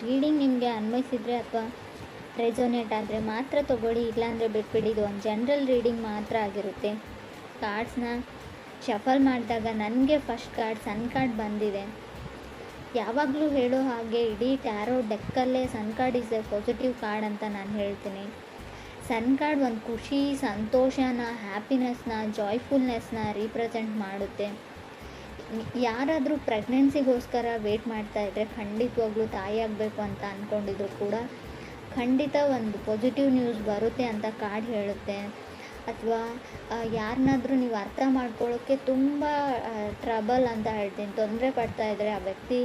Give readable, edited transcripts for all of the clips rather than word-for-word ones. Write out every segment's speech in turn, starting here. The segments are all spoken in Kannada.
ರೀಡಿಂಗ್ ನಿಮಗೆ ಅನ್ವಯಿಸಿದರೆ ಅಥವಾ ರೆಸೊನೇಟ್ ಆದರೆ ಮಾತ್ರ ತೊಗೊಳ್ಳಿ, ಇಲ್ಲಾಂದರೆ ಬಿಟ್ಬಿಡಿ. ಇದು ಒಂದು ಜನರಲ್ ರೀಡಿಂಗ್ ಮಾತ್ರ ಆಗಿರುತ್ತೆ. ಕಾರ್ಡ್ಸ್ನ ಶಫಲ್ ಮಾಡಿದಾಗ ನನಗೆ ಫಸ್ಟ್ ಕಾರ್ಡ್ ಸನ್ ಕಾರ್ಡ್ ಬಂದಿದೆ. ಯಾವಾಗಲೂ ಹೇಳೋ ಹಾಗೆ ಇಡೀ ಟ್ಯಾರೋ ಡೆಕ್ಕಲ್ಲೇ sun card is a positive card ಅಂತ ನಾನು ಹೇಳ್ತೀನಿ. ಸನ್ ಕಾರ್ಡ್ ಒಂದು ಖುಷಿ, ಸಂತೋಷನ, ಹ್ಯಾಪಿನೆಸ್ನ, ಜಾಯ್ಫುಲ್ನೆಸ್ನ ರೀಪ್ರೆಸೆಂಟ್ ಮಾಡುತ್ತೆ. ಯಾರಾದರೂ ಪ್ರೆಗ್ನೆನ್ಸಿಗೋಸ್ಕರ ವೇಟ್ ಮಾಡ್ತಾಯಿದ್ರೆ, ಖಂಡಿತವಾಗ್ಲೂ ತಾಯಿ ಆಗಬೇಕು ಅಂತ ಅಂದ್ಕೊಂಡಿದ್ರು ಕೂಡ ಖಂಡಿತ ಒಂದು ಪಾಸಿಟಿವ್ ನ್ಯೂಸ್ ಬರುತ್ತೆ ಅಂತ ಕಾರ್ಡ್ ಹೇಳುತ್ತೆ. ಅಥವಾ ಯಾರನ್ನಾದರೂ ನೀವು ಅರ್ಥ ಮಾಡ್ಕೊಳ್ಳೋಕ್ಕೆ ತುಂಬ ಟ್ರಬಲ್ ಅಂತ ಹೇಳ್ತೀನಿ, ತೊಂದರೆ ಪಡ್ತಾಯಿದ್ರೆ, ಆ ವ್ಯಕ್ತಿ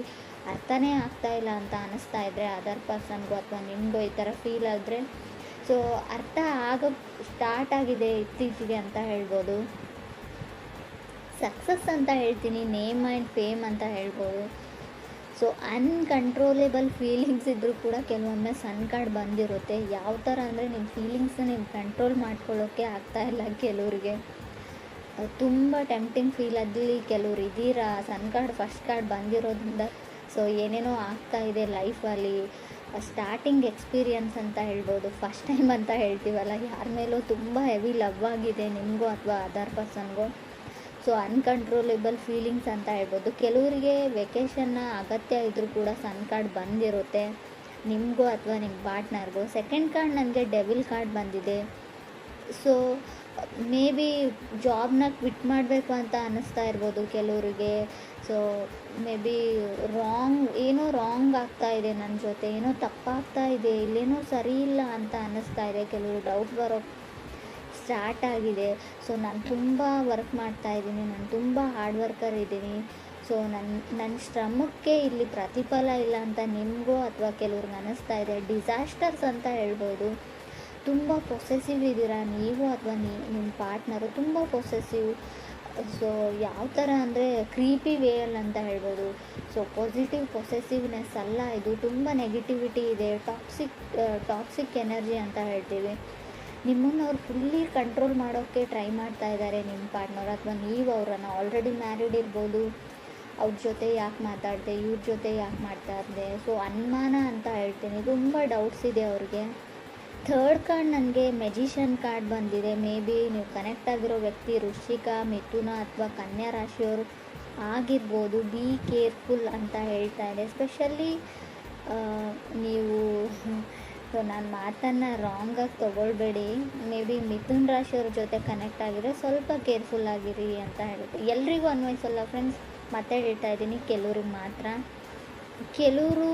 ಅರ್ಥನೇ ಆಗ್ತಾಯಿಲ್ಲ ಅಂತ ಅನ್ನಿಸ್ತಾ ಇದ್ದರೆ ಅದರ್ ಪರ್ಸನ್ಗೂ ಅಥವಾ ನಿಮಗೂ ಈ ಥರ ಫೀಲ್ ಆದರೆ, ಸೊ ಅರ್ಥ ಆಗೋ ಸ್ಟಾರ್ಟ್ ಆಗಿದೆ ಇತ್ತೀಚೆಗೆ ಅಂತ ಹೇಳ್ಬೋದು. ಸಕ್ಸಸ್ ಅಂತ ಹೇಳ್ತೀನಿ, ನೇಮ್ ಆ್ಯಂಡ್ ಫೇಮ್ ಅಂತ ಹೇಳ್ಬೋದು. ಸೊ ಅನ್ಕಂಟ್ರೋಲೇಬಲ್ ಫೀಲಿಂಗ್ಸ್ ಇದ್ದರೂ ಕೂಡ ಕೆಲವೊಮ್ಮೆ ಸನ್ ಕಾರ್ಡ್ ಬಂದಿರುತ್ತೆ. ಯಾವ ಥರ ಅಂದರೆ ನಿಮ್ಮ ಫೀಲಿಂಗ್ಸ್ನ ನೀವು ಕಂಟ್ರೋಲ್ ಮಾಡ್ಕೊಳ್ಳೋಕ್ಕೆ ಆಗ್ತಾಯಿಲ್ಲ ಕೆಲವ್ರಿಗೆ, ತುಂಬ ಟೆಂಪ್ಟಿಂಗ್ ಫೀಲಲ್ಲಿ ಕೆಲವ್ರು ಇದ್ದೀರಾ. ಸನ್ ಕಾರ್ಡ್ ಫಸ್ಟ್ ಕಾರ್ಡ್ ಬಂದಿರೋದ್ರಿಂದ ಸೊ ಏನೇನೋ ಆಗ್ತಾಯಿದೆ ಲೈಫಲ್ಲಿ. ಸ್ಟಾರ್ಟಿಂಗ್ ಎಕ್ಸ್ಪೀರಿಯನ್ಸ್ ಅಂತ ಹೇಳ್ಬೋದು, ಫಸ್ಟ್ ಟೈಮ್ ಅಂತ ಹೇಳ್ತೀವಲ್ಲ, ಯಾರ ಮೇಲೂ ತುಂಬ ಹೆವಿ ಲವ್ ಆಗಿದೆ ನಿಮಗೂ ಅಥವಾ ಅದರ್ ಪರ್ಸನ್ಗೂ. ಸೊ ಅನ್ಕಂಟ್ರೋಲೇಬಲ್ ಫೀಲಿಂಗ್ಸ್ ಅಂತ ಹೇಳ್ಬೋದು. ಕೆಲವರಿಗೆ ವೆಕೇಷನ್ನ ಅಗತ್ಯ ಇದ್ದರೂ ಕೂಡ ಸನ್ ಕಾರ್ಡ್ ಬಂದಿರುತ್ತೆ ನಿಮಗೂ ಅಥವಾ ನಿಮ್ಮ ಪಾರ್ಟ್ನರ್ಗೂ. ಸೆಕೆಂಡ್ ಕಾರ್ಡ್ ನನಗೆ ಡೆವಿಲ್ ಕಾರ್ಡ್ ಬಂದಿದೆ. ಸೊ ಮೇ ಬಿ ಜಾಬ್ನ ಕ್ವಿಟ್ ಮಾಡಬೇಕು ಅಂತ ಅನ್ನಿಸ್ತಾ ಇರ್ಬೋದು ಕೆಲವರಿಗೆ. ಸೊ ಮೇ ಬಿ ಏನೋ ರಾಂಗ್ ಆಗ್ತಾಯಿದೆ ನನ್ನ ಜೊತೆ, ಏನೋ ತಪ್ಪಾಗ್ತಾ ಇದೆ, ಇಲ್ಲೇನೋ ಸರಿ ಇಲ್ಲ ಅಂತ ಅನ್ನಿಸ್ತಾ ಇದೆ. ಕೆಲವರು ಡೌಟ್ ಬರೋ ಸ್ಟಾರ್ಟ್ ಆಗಿದೆ. ಸೊ ನಾನು ತುಂಬ ವರ್ಕ್ ಮಾಡ್ತಾಯಿದ್ದೀನಿ, ನಾನು ತುಂಬ ಹಾರ್ಡ್ ವರ್ಕರ್ ಇದ್ದೀನಿ. ಸೊ ನನ್ನ ಶ್ರಮಕ್ಕೆ ಇಲ್ಲಿ ಪ್ರತಿಫಲ ಇಲ್ಲ ಅಂತ ನಿಮಗೂ ಅಥವಾ ಕೆಲವ್ರಿಗೆ ಅನ್ನಿಸ್ತಾ ಇದೆ. ಡಿಸಾಸ್ಟರ್ಸ್ ಅಂತ ಹೇಳ್ಬೋದು. ತುಂಬ ಪೊಸೆಸಿವ್ ಇದ್ದೀರಾ ನೀವು ಅಥವಾ ನಿಮ್ಮ ಪಾರ್ಟ್ನರು ತುಂಬ ಪೊಸೆಸಿವ್. ಸೊ ಯಾವ ಥರ ಅಂದರೆ ಕ್ರೀಪಿ ವೇಯಲ್ಲಿ ಅಂತ ಹೇಳ್ಬೋದು. ಸೊ ಪಾಸಿಟಿವ್ ಪೊಸೆಸಿವ್ನೆಸ್ ಅಲ್ಲ ಇದು, ತುಂಬ ನೆಗೆಟಿವಿಟಿ ಇದೆ, ಟಾಕ್ಸಿಕ್ ಎನರ್ಜಿ ಅಂತ ಹೇಳ್ತೀವಿ. ನಿಮ್ಮನ್ನು ಅವ್ರು ಫುಲ್ಲಿ ಕಂಟ್ರೋಲ್ ಮಾಡೋಕ್ಕೆ ಟ್ರೈ ಮಾಡ್ತಾ ಇದ್ದಾರೆ ನಿಮ್ಮ ಪಾರ್ಟ್ನರ್, ಅಥವಾ ನೀವು ಅವರನ್ನು ಆಲ್ರೆಡಿ ಮ್ಯಾರಿಡ್ ಇರ್ಬೋದು. ಅವ್ರ ಜೊತೆ ಯಾಕೆ ಮಾತಾಡಿದೆ, ಇವ್ರ ಜೊತೆ ಯಾಕೆ ಮಾತಾಡಿದೆ. ಸೊ ಅನುಮಾನ ಅಂತ ಹೇಳ್ತೀನಿ, ತುಂಬ ಡೌಟ್ಸ್ ಇದೆ ಅವ್ರಿಗೆ. ಥರ್ಡ್ ಕಾರ್ಡ್ ನನಗೆ ಮೆಜಿಷಿಯನ್ ಕಾರ್ಡ್ ಬಂದಿದೆ. ಮೇ ಬಿ ನೀವು ಕನೆಕ್ಟ್ ಆಗಿರೋ ವ್ಯಕ್ತಿ ವೃಶ್ಚಿಕ, ಮಿಥುನ ಅಥವಾ ಕನ್ಯಾ ರಾಶಿಯವರು ಆಗಿರ್ಬೋದು. ಬಿ ಕೇರ್ಫುಲ್ ಅಂತ ಹೇಳ್ತಾ ಇದೆ. ಎಸ್ಪೆಷಲಿ ನೀವು ಸೊ ನಾನು ಮಾತನ್ನು ರಾಂಗಾಗಿ ತೊಗೊಳ್ಬೇಡಿ. ಮೇ ಬಿ ಮಿಥುನ್ ರಾಶಿಯವ್ರ ಜೊತೆ ಕನೆಕ್ಟ್ ಆಗಿದ್ರೆ ಸ್ವಲ್ಪ ಕೇರ್ಫುಲ್ ಆಗಿರಿ ಅಂತ ಹೇಳುತ್ತೆ. ಎಲ್ರಿಗೂ ಅನ್ವಯಿಸಲ್ಲ ಫ್ರೆಂಡ್ಸ್, ಮತ್ತೆ ಹೇಳ್ತಾ ಇದ್ದೀನಿ, ಕೆಲವ್ರಿಗೆ ಮಾತ್ರ. ಕೆಲವರು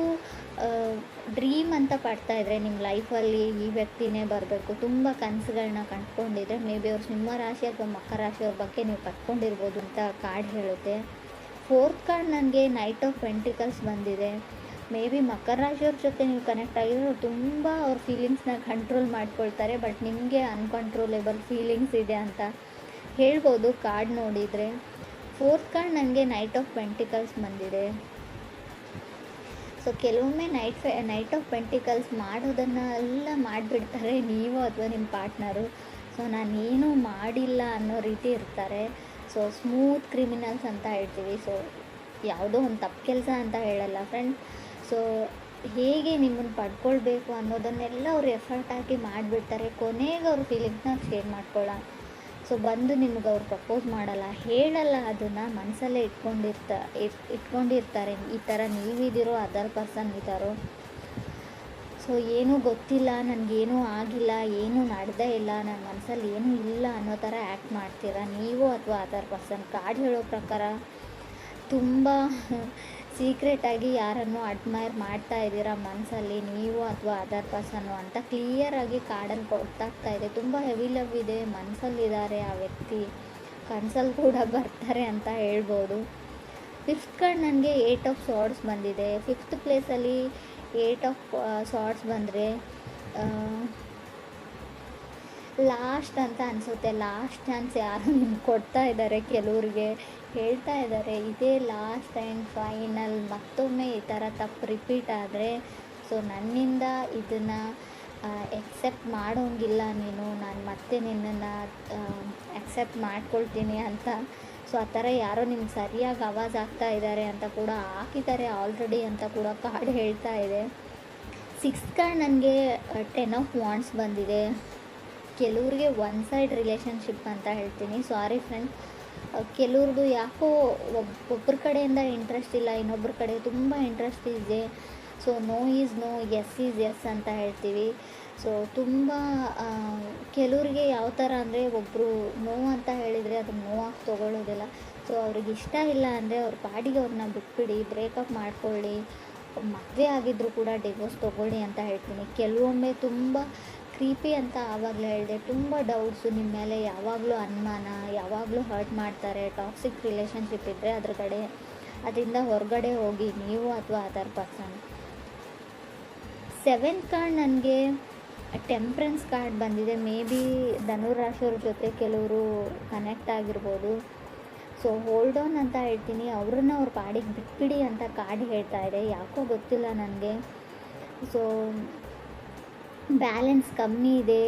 ಡ್ರೀಮ್ ಅಂತ ಪಡ್ತಾಯಿದ್ರೆ ನಿಮ್ಮ ಲೈಫಲ್ಲಿ ಈ ವ್ಯಕ್ತಿನೇ ಬರಬೇಕು, ತುಂಬ ಕನಸುಗಳನ್ನ ಕಂಡ್ಕೊಂಡಿದ್ರೆ ಮೇ ಬಿ ಅವ್ರು ಸಿಂಹ ರಾಶಿ ಅಥವಾ ಮಕರ ರಾಶಿಯವ್ರ ಬಗ್ಗೆ ನೀವು ಪಡ್ಕೊಂಡಿರ್ಬೋದು ಅಂತ ಕಾರ್ಡ್ ಹೇಳುತ್ತೆ. ಫೋರ್ತ್ ಕಾರ್ಡ್ ನನಗೆ ನೈಟ್ ಆಫ್ ಪೆಂಟಿಕಲ್ಸ್ ಬಂದಿದೆ. ಮೇ ಬಿ ಮಕರ ರಾಶಿಯವ್ರ ಜೊತೆ ನೀವು ಕನೆಕ್ಟ್ ಆಗಿದ್ರೆ ಅವ್ರು ತುಂಬ ಅವ್ರ ಫೀಲಿಂಗ್ಸ್ನ ಕಂಟ್ರೋಲ್ ಮಾಡ್ಕೊಳ್ತಾರೆ, ಬಟ್ ನಿಮಗೆ ಅನ್ಕಂಟ್ರೋಲೇಬಲ್ ಫೀಲಿಂಗ್ಸ್ ಇದೆ ಅಂತ ಹೇಳ್ಬೋದು ಕಾರ್ಡ್ ನೋಡಿದರೆ. ಫೋರ್ತ್ ಕಾರ್ಡ್ ನನಗೆ ನೈಟ್ ಆಫ್ ಪೆಂಟಿಕಲ್ಸ್ ಬಂದಿದೆ. ಸೊ ಕೆಲವೊಮ್ಮೆ ನೈಟ್ ಆಫ್ ಪೆಂಟಿಕಲ್ಸ್ ಮಾಡೋದನ್ನೆಲ್ಲ ಮಾಡಿಬಿಡ್ತಾರೆ ನೀವು ಅಥವಾ ನಿಮ್ಮ ಪಾರ್ಟ್ನರು. ಸೊ ನಾನೇನೂ ಮಾಡಿಲ್ಲ ಅನ್ನೋ ರೀತಿ ಇರ್ತಾರೆ. ಸೊ ಸ್ಮೂತ್ ಕ್ರಿಮಿನಲ್ಸ್ ಅಂತ ಹೇಳ್ತೀವಿ. ಸೊ ಯಾವುದೋ ಒಂದು ತಪ್ಪು ಕೆಲಸ ಅಂತ ಹೇಳಲ್ಲ ಫ್ರೆಂಡ್ಸ್. ಸೊ ಹೇಗೆ ನಿಮ್ಮನ್ನು ಪಡ್ಕೊಳ್ಬೇಕು ಅನ್ನೋದನ್ನೆಲ್ಲ ಅವ್ರು ಎಫರ್ಟ್ ಹಾಕಿ ಮಾಡಿಬಿಡ್ತಾರೆ. ಕೊನೆಗೆ ಅವ್ರ ಫೀಲಿಂಗ್ಸ್ನ ಶೇರ್ ಮಾಡ್ಕೊಳ್ಳ. ಸೊ ಬಂದು ನಿಮ್ಗೆ ಅವ್ರು ಪ್ರಪೋಸ್ ಮಾಡಲ್ಲ, ಹೇಳಲ್ಲ, ಅದನ್ನು ಮನಸ್ಸಲ್ಲೇ ಇಟ್ಕೊಂಡಿರ್ತಾರೆ. ಈ ಥರ ನೀವಿದ್ದೀರೋ ಅದರ್ ಪರ್ಸನ್ ಇದ್ದಾರೋ. ಸೊ ಏನೂ ಗೊತ್ತಿಲ್ಲ, ನನಗೇನೂ ಆಗಿಲ್ಲ, ಏನೂ ನಡೆದೇ ಇಲ್ಲ, ನನ್ನ ಮನಸ್ಸಲ್ಲಿ ಏನೂ ಇಲ್ಲ ಅನ್ನೋ ಥರ ಆ್ಯಕ್ಟ್ ಮಾಡ್ತೀರಾ ನೀವು ಅಥವಾ ಅದರ್ ಪರ್ಸನ್. ಕಾರ್ಡ್ ಹೇಳೋ ಪ್ರಕಾರ ತುಂಬ ಸೀಕ್ರೆಟಾಗಿ ಯಾರನ್ನು ಅಡ್ಮೈರ್ ಮಾಡ್ತಾ ಇದ್ದೀರಾ ಮನಸ್ಸಲ್ಲಿ ನೀವು ಅಥವಾ ಅದರ್ ಪರ್ಸನ್ನು ಅಂತ ಕ್ಲಿಯರಾಗಿ ಕಾರ್ಡಲ್ಲಿ ಗೊತ್ತಾಗ್ತಾ ಇದೆ. ತುಂಬ ಹೆವಿ ಲವ್ ಇದೆ, ಮನಸ್ಸಲ್ಲಿದ್ದಾರೆ ಆ ವ್ಯಕ್ತಿ, ಕನಸಲ್ಲಿ ಕೂಡ ಬರ್ತಾರೆ ಅಂತ ಹೇಳ್ಬೋದು. ಫಿಫ್ತ್ ಕಾರ್ಡ್ ನನಗೆ 8 ಆಫ್ ಸಾರ್ಡ್ಸ್ ಬಂದಿದೆ. ಫಿಫ್ತ್ ಪ್ಲೇಸಲ್ಲಿ 8 ಆಫ್ ಸಾರ್ಡ್ಸ್ ಬಂದರೆ ಲಾಸ್ಟ್ ಅಂತ ಅನಿಸುತ್ತೆ. ಲಾಸ್ಟ್ ಚಾನ್ಸ್ ಯಾರು ನಿಮ್ಗೆ ಕೊಡ್ತಾ ಇದ್ದಾರೆ, ಕೆಲವ್ರಿಗೆ ಹೇಳ್ತಾ ಇದ್ದಾರೆ ಇದೇ ಲಾಸ್ಟ್ ಆ್ಯಂಡ್ ಫೈನಲ್. ಮತ್ತೊಮ್ಮೆ ಈ ಥರ ತಪ್ಪು ರಿಪೀಟ್ ಆದರೆ ಸೊ ನನ್ನಿಂದ ಇದನ್ನು ಎಕ್ಸೆಪ್ಟ್ ಮಾಡೋಂಗಿಲ್ಲ ನೀನು, ನಾನು ಮತ್ತೆ ನಿನ್ನನ್ನು ಎಕ್ಸೆಪ್ಟ್ ಮಾಡ್ಕೊಳ್ತೀನಿ ಅಂತ. ಸೊ ಆ ಥರ ಯಾರೋ ನಿಮ್ಗೆ ಸರಿಯಾಗಿ ಆವಾಜ್ ಆಗ್ತಾ ಇದ್ದಾರೆ ಅಂತ ಕೂಡ ಹಾಕಿದ್ದಾರೆ ಆಲ್ರೆಡಿ ಅಂತ ಕೂಡ ಕಾರ್ಡ್ ಹೇಳ್ತಾ ಇದೆ. ಸಿಕ್ಸ್ ಕಾರ್ಡ್ ನನಗೆ 10 ಆಫ್ ವಾಂಡ್ಸ್ ಬಂದಿದೆ. ಕೆಲವ್ರಿಗೆ ಒನ್ ಸೈಡ್ ರಿಲೇಷನ್ಶಿಪ್ ಅಂತ ಹೇಳ್ತೀನಿ. ಸಾರಿ ಫ್ರೆಂಡ್ಸ್, ಕೆಲವ್ರದ್ದು ಯಾಕೋ ಒಬ್ಬರ ಕಡೆಯಿಂದ ಇಂಟ್ರೆಸ್ಟ್ ಇಲ್ಲ, ಇನ್ನೊಬ್ಬರ ಕಡೆ ತುಂಬ ಇಂಟ್ರೆಸ್ಟ್ ಇದೆ. So no is no, yes is yes ಅಂತ ಹೇಳ್ತೀವಿ. ಸೊ ತುಂಬ ಕೆಲವ್ರಿಗೆ ಯಾವ ಥರ ಅಂದರೆ, ಒಬ್ಬರು ನೋ ಅಂತ ಹೇಳಿದರೆ ಅದನ್ನು ನೋವಾಗಿ ತೊಗೊಳ್ಳೋದಿಲ್ಲ. ಸೊ ಅವ್ರಿಗೆ ಇಷ್ಟ ಇಲ್ಲ ಅಂದರೆ ಅವ್ರ ಪಾಡಿಗೆ ಅವ್ರನ್ನ ಬಿಟ್ಬಿಡಿ, ಬ್ರೇಕಪ್ ಮಾಡ್ಕೊಳ್ಳಿ, ಮದುವೆ ಆಗಿದ್ದರೂ ಕೂಡ ಡಿವೋರ್ಸ್ ತೊಗೊಳ್ಳಿ ಅಂತ ಹೇಳ್ತೀನಿ. ಕೆಲವೊಮ್ಮೆ ತುಂಬ ಕ್ರೀಪಿ ಅಂತ ಆವಾಗಲೇ ಹೇಳಿದೆ, ತುಂಬ ಡೌಟ್ಸು ನಿಮ್ಮ ಮೇಲೆ, ಯಾವಾಗಲೂ ಅನುಮಾನ, ಯಾವಾಗಲೂ ಹರ್ಟ್ ಮಾಡ್ತಾರೆ. ಟಾಕ್ಸಿಕ್ ರಿಲೇಷನ್ಶಿಪ್ ಇದ್ದರೆ ಅದರಿಂದ ಹೊರಗಡೆ ಹೋಗಿ, ನೀವು ಅಥವಾ ಅದರ್ ಪರ್ಸನ್. 7th ಕಾರ್ಡ್ ನನಗೆ ಟೆಂಪ್ರೆನ್ಸ್ ಕಾರ್ಡ್ ಬಂದಿದೆ. ಮೇ ಬಿ ಧನುರಾಶಿಯವ್ರ ಜೊತೆ ಕೆಲವರು ಕನೆಕ್ಟ್ ಆಗಿರ್ಬೋದು. ಸೊ ಹೋಲ್ಡ್ ಆನ್ ಅಂತ ಹೇಳ್ತೀನಿ, ಅವ್ರನ್ನ ಅವ್ರ ಪಾಡಿಗೆ ಬಿಟ್ಬಿಡಿ ಅಂತ ಕಾರ್ಡ್ ಹೇಳ್ತಾ ಇದೆ. ಯಾಕೋ ಗೊತ್ತಿಲ್ಲ ನನಗೆ. ಸೊ ಬ್ಯಾಲೆನ್ಸ್ ಕಮ್ಮಿ ಇದೆ.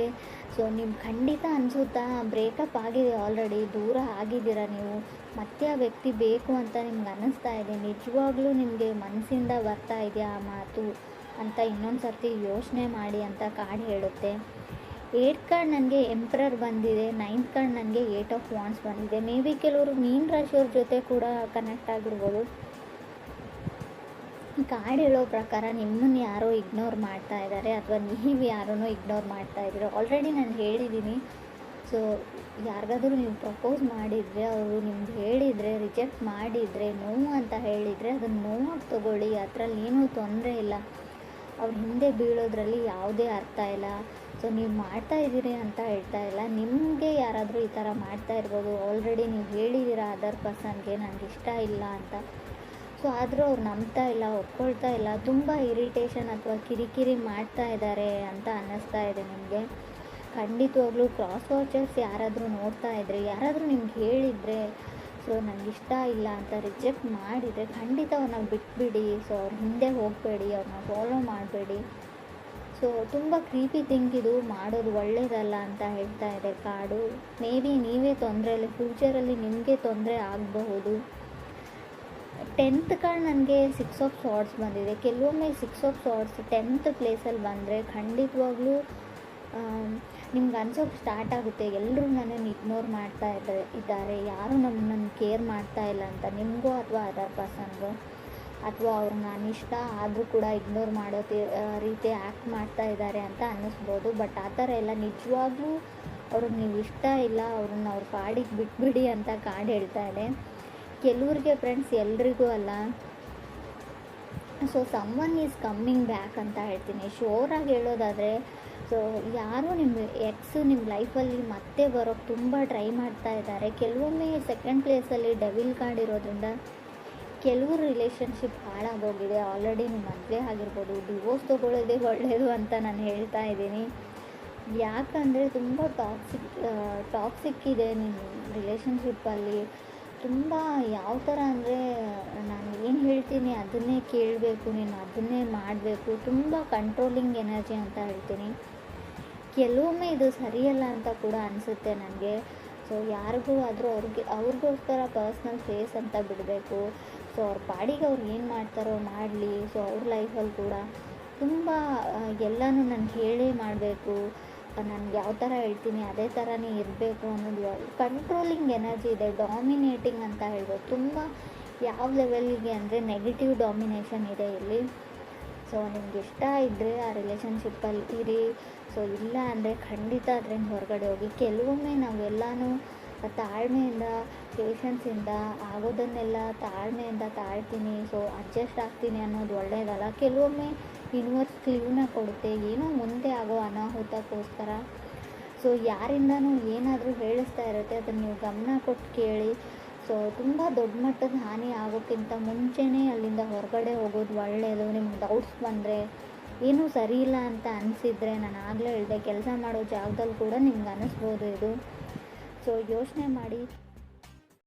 ಸೊ ನಿಮ್ಗೆ ಖಂಡಿತ ಅನಿಸುತ್ತಾ, ಬ್ರೇಕಪ್ ಆಗಿದೆ, ಆಲ್ರೆಡಿ ದೂರ ಆಗಿದ್ದೀರಾ ನೀವು, ಮತ್ತೆ ಆ ವ್ಯಕ್ತಿ ಬೇಕು ಅಂತ ನಿಮ್ಗೆ ಅನ್ನಿಸ್ತಾ ಇದೆ, ನಿಜವಾಗ್ಲೂ ನಿಮಗೆ ಮನಸ್ಸಿಂದ ಬರ್ತಾ ಇದೆಯಾ ಆ ಮಾತು ಅಂತ ಇನ್ನೊಂದು ಸರ್ತಿ ಯೋಚನೆ ಮಾಡಿ ಅಂತ ಕಾರ್ಡ್ ಹೇಳುತ್ತೆ. 8th ಕಾರ್ಡ್ ನನಗೆ ಎಂಪ್ರರ್ ಬಂದಿದೆ. 9th ಕಾರ್ಡ್ ನನಗೆ 8 ಆಫ್ ವಾಂಡ್ಸ್ ಬಂದಿದೆ. ಮೇ ಬಿ ಕೆಲವರು ಮೀನ ರಾಶಿಯವ್ರ ಜೊತೆ ಕೂಡ ಕನೆಕ್ಟ್ ಆಗಿರ್ಬೋದು. ಕಾರ್ಡ್ ಹೇಳೋ ಪ್ರಕಾರ ನಿಮ್ಮನ್ನು ಯಾರೋ ಇಗ್ನೋರ್ ಮಾಡ್ತಾ ಇದ್ದಾರೆ, ಅಥವಾ ನೀವು ಯಾರನ್ನೋ ಇಗ್ನೋರ್ ಮಾಡ್ತಾ ಇದ್ದೀರ. ಆಲ್ರೆಡಿ ನಾನು ಹೇಳಿದ್ದೀನಿ. ಸೊ ಯಾರಿಗಾದ್ರೂ ನೀವು ಪ್ರಪೋಸ್ ಮಾಡಿದರೆ, ಅವರು ನಿಮ್ಗೆ ಹೇಳಿದರೆ, ರಿಜೆಕ್ಟ್ ಮಾಡಿದರೆ, ನೋವು ಅಂತ ಹೇಳಿದರೆ ಅದನ್ನು ನೋವಾಗಿ ತೊಗೊಳ್ಳಿ, ಅದರಲ್ಲಿ ಏನೂ ತೊಂದರೆ ಇಲ್ಲ. ಅವ್ರ ಹಿಂದೆ ಬೀಳೋದ್ರಲ್ಲಿ ಯಾವುದೇ ಅರ್ಥ ಇಲ್ಲ. ಸೊ ನೀವು ಮಾಡ್ತಾ ಇದ್ದೀರಿ ಅಂತ ಹೇಳ್ತಾ ಇಲ್ಲ, ನಿಮಗೆ ಯಾರಾದರೂ ಈ ಥರ ಮಾಡ್ತಾ ಇರ್ಬೋದು. ಆಲ್ರೆಡಿ ನೀವು ಹೇಳಿದ್ದೀರಾ ಅದರ್ ಪರ್ಸನ್ಗೆ ನನಗೆ ಇಷ್ಟ ಇಲ್ಲ ಅಂತ. ಸೊ ಆದರೂ ಅವ್ರು ನಂಬ್ತಾ ಇಲ್ಲ, ಒಪ್ಕೊಳ್ತಾ ಇಲ್ಲ, ತುಂಬ ಇರಿಟೇಷನ್ ಅಥವಾ ಕಿರಿಕಿರಿ ಮಾಡ್ತಾ ಇದ್ದಾರೆ ಅಂತ ಅನ್ನಿಸ್ತಾ ಇದೆ ನಿಮಗೆ. ಖಂಡಿತವಾಗ್ಲೂ ಕ್ರಾಸ್ ವಾಚರ್ಸ್ ಯಾರಾದರೂ ನೋಡ್ತಾ ಇದ್ದರೆ, ಯಾರಾದರೂ ನಿಮ್ಗೆ ಹೇಳಿದರೆ, ಸೊ ನನಗಿಷ್ಟ ಇಲ್ಲ ಅಂತ ರಿಜೆಕ್ಟ್ ಮಾಡಿದರೆ, ಖಂಡಿತ ಅವ್ರನ್ನ ಬಿಟ್ಬಿಡಿ. ಸೊ ಅವ್ರ ಹಿಂದೆ ಹೋಗಬೇಡಿ, ಅವ್ರನ್ನ ಫಾಲೋ ಮಾಡಬೇಡಿ. ಸೊ ತುಂಬ ಕ್ರೀಪಿ ಥಿಂಕ್ ಇದು, ಮಾಡೋದು ಒಳ್ಳೆಯದಲ್ಲ ಅಂತ ಹೇಳ್ತಾ ಇದೆ ಕಾರ್ಡು. ಮೇ ಬಿ ನೀವೇ ತೊಂದರೆಯಲ್ಲಿ, ಫ್ಯೂಚರಲ್ಲಿ ನಿಮಗೆ ತೊಂದರೆ ಆಗಬಹುದು. 10th ಕಾರ್ಡ್ ನನಗೆ 6 ಆಫ್ ಸಾರ್ಡ್ಸ್ ಬಂದಿದೆ. ಕೆಲವೊಮ್ಮೆ 6 ಆಫ್ ಸಾರ್ಡ್ಸ್ 10th ಪ್ಲೇಸಲ್ಲಿ ಬಂದರೆ ಖಂಡಿತವಾಗ್ಲೂ ನಿಮ್ಗೆ ಅನ್ಸೋಕ್ಕೆ ಸ್ಟಾರ್ಟ್ ಆಗುತ್ತೆ, ಎಲ್ಲರೂ ನನ್ನನ್ನು ಇಗ್ನೋರ್ ಮಾಡ್ತಾ ಇದ್ದಾರೆ, ಯಾರೂ ನನ್ನನ್ನು ಕೇರ್ ಮಾಡ್ತಾ ಇಲ್ಲ ಅಂತ. ನಿಮಗೋ ಅಥವಾ ಅದರ್ ಪರ್ಸನ್ಗೋ, ಅಥವಾ ಅವ್ರು ನಾನು ಇಷ್ಟ ಆದರೂ ಕೂಡ ಇಗ್ನೋರ್ ಮಾಡೋ ರೀತಿ ಆ್ಯಕ್ಟ್ ಮಾಡ್ತಾ ಇದ್ದಾರೆ ಅಂತ ಅನ್ನಿಸ್ಬೋದು. ಬಟ್ ಆ ಥರ ಎಲ್ಲ, ನಿಜವಾಗ್ಲೂ ಅವ್ರಿಗೆ ನೀವು ಇಷ್ಟ ಇಲ್ಲ, ಅವ್ರನ್ನ ಅವ್ರ ಪಾಡಿಗೆ ಬಿಟ್ಬಿಡಿ ಅಂತ ಕಾರ್ಡ್ ಹೇಳ್ತಾ ಇದೆ. ಕೆಲವ್ರಿಗೆ ಫ್ರೆಂಡ್ಸ್, ಎಲ್ರಿಗೂ ಅಲ್ಲ. So summon is coming back ಅಂತ ಹೇಳ್ತೀನಿ. ಶೋರಾಗಿ ಹೇಳೋದಾದರೆ, ಸೊ ಯಾರೋ ನಿಮ್ಮ ಎಕ್ಸು ನಿಮ್ಮ ಲೈಫಲ್ಲಿ ಮತ್ತೆ ಬರೋಕ್ಕೆ ತುಂಬ ಟ್ರೈ ಮಾಡ್ತಾ ಇದ್ದಾರೆ. ಕೆಲವೊಮ್ಮೆ 2nd ಪ್ಲೇಸಲ್ಲಿ ಡೆವಿಲ್ ಕಾರ್ಡ್ ಇರೋದ್ರಿಂದ ಕೆಲವರು ರಿಲೇಷನ್ಶಿಪ್ ಹಾಳಾಗೋಗಿದೆ. ಆಲ್ರೆಡಿ ನಿಮ್ಮ ಮದುವೆ ಆಗಿರ್ಬೋದು, ಡಿವೋರ್ಸ್ ತೊಗೊಳ್ಳೋದೇ ಒಳ್ಳೆಯದು ಅಂತ ನಾನು ಹೇಳ್ತಾ ಇದ್ದೀನಿ. ಯಾಕಂದರೆ ತುಂಬ ಟಾಕ್ಸಿಕ್ ಇದೆ ನಿಮ್ಮ ರಿಲೇಷನ್ಶಿಪ್ಪಲ್ಲಿ. ತುಂಬ ಯಾವ ಥರ ಅಂದರೆ, ನಾನು ಏನು ಹೇಳ್ತೀನಿ ಅದನ್ನೇ ಕೇಳಬೇಕು, ನೀನು ಅದನ್ನೇ ಮಾಡಬೇಕು, ತುಂಬ ಕಂಟ್ರೋಲಿಂಗ್ ಎನರ್ಜಿ ಅಂತ ಹೇಳ್ತೀನಿ. ಕೆಲವೊಮ್ಮೆ ಇದು ಸರಿಯಲ್ಲ ಅಂತ ಕೂಡ ಅನಿಸುತ್ತೆ ನನಗೆ. ಸೊ ಯಾರಿಗೂ ಆದರೂ ಅವ್ರಿಗೋಸ್ಕರ ಪರ್ಸ್ನಲ್ ಸ್ಪೇಸ್ ಅಂತ ಬಿಡಬೇಕು. ಸೊ ಅವ್ರ ಪಾಡಿಗೆ ಅವ್ರು ಏನು ಮಾಡ್ತಾರೋ ಮಾಡಲಿ. ಸೊ ಅವ್ರ ಲೈಫಲ್ಲಿ ಕೂಡ ತುಂಬ ಎಲ್ಲನೂ ನಾನು ಹೇಳೇ ಮಾಡಬೇಕು, ನನಗೆ ಯಾವ ಥರ ಹೇಳ್ತೀನಿ ಅದೇ ಥರನೇ ಇರಬೇಕು ಅನ್ನೋದು ಕಂಟ್ರೋಲಿಂಗ್ ಎನರ್ಜಿ ಇದೆ. ಡಾಮಿನೇಟಿಂಗ್ ಅಂತ ಹೇಳ್ಬೋದು. ತುಂಬ ಯಾವ ಲೆವೆಲ್ಗೆ ಅಂದರೆ ನೆಗೆಟಿವ್ ಡಾಮಿನೇಷನ್ ಇದೆ ಇಲ್ಲಿ. ಸೊ ನಿಮ್ಗೆ ಇಷ್ಟ ಇದ್ದರೆ ಆ ರಿಲೇಷನ್ಶಿಪ್ಪಲ್ಲಿ ಇರಿ. ಸೊ ಇಲ್ಲ ಅಂದರೆ ಖಂಡಿತ ಅದರಿಂದ ಹೊರಗಡೆ ಹೋಗಿ. ಕೆಲವೊಮ್ಮೆ ನಾವೆಲ್ಲನೂ ತಾಳ್ಮೆಯಿಂದ, ಪೇಷನ್ಸಿಂದ ಆಗೋದನ್ನೆಲ್ಲ ತಾಳ್ಮೆಯಿಂದ ತಾಳ್ತೀನಿ, ಸೊ ಅಡ್ಜಸ್ಟ್ ಆಗ್ತೀನಿ ಅನ್ನೋದು ಒಳ್ಳೆಯದಲ್ಲ. ಕೆಲವೊಮ್ಮೆ ಯೂನಿವರ್ಸ್ ಕ್ಲೂನ ಕೊಡುತ್ತೆ, ಏನೋ ಮುಂದೆ ಆಗೋ ಅನಾಹುತಕ್ಕೋಸ್ಕರ. ಸೊ ಯಾರಿಂದನೂ ಏನಾದರೂ ಹೇಳಿಸ್ತಾ ಇರುತ್ತೆ, ಅದನ್ನು ನೀವು ಗಮನ ಕೊಟ್ಟು ಕೇಳಿ. ಸೊ ತುಂಬ ದೊಡ್ಡ ಮಟ್ಟದ ಹಾನಿ ಆಗೋಕ್ಕಿಂತ ಮುಂಚೆನೇ ಅಲ್ಲಿಂದ ಹೊರಗಡೆ ಹೋಗೋದು ಒಳ್ಳೆಯದು. ನಿಮ್ಗೆ ಡೌಟ್ಸ್ ಬಂದರೆ, ಏನೂ ಸರಿ ಇಲ್ಲ ಅಂತ ಅನಿಸಿದರೆ, ನಾನು ಆಗಲೇ ಹೇಳಿದೆ, ಕೆಲಸ ಮಾಡೋ ಜಾಗದಲ್ಲಿ ಕೂಡ ನಿಮ್ಗೆ ಅನ್ನಿಸ್ಬೋದು ಇದು. ಸೊ ಯೋಚನೆ ಮಾಡಿ.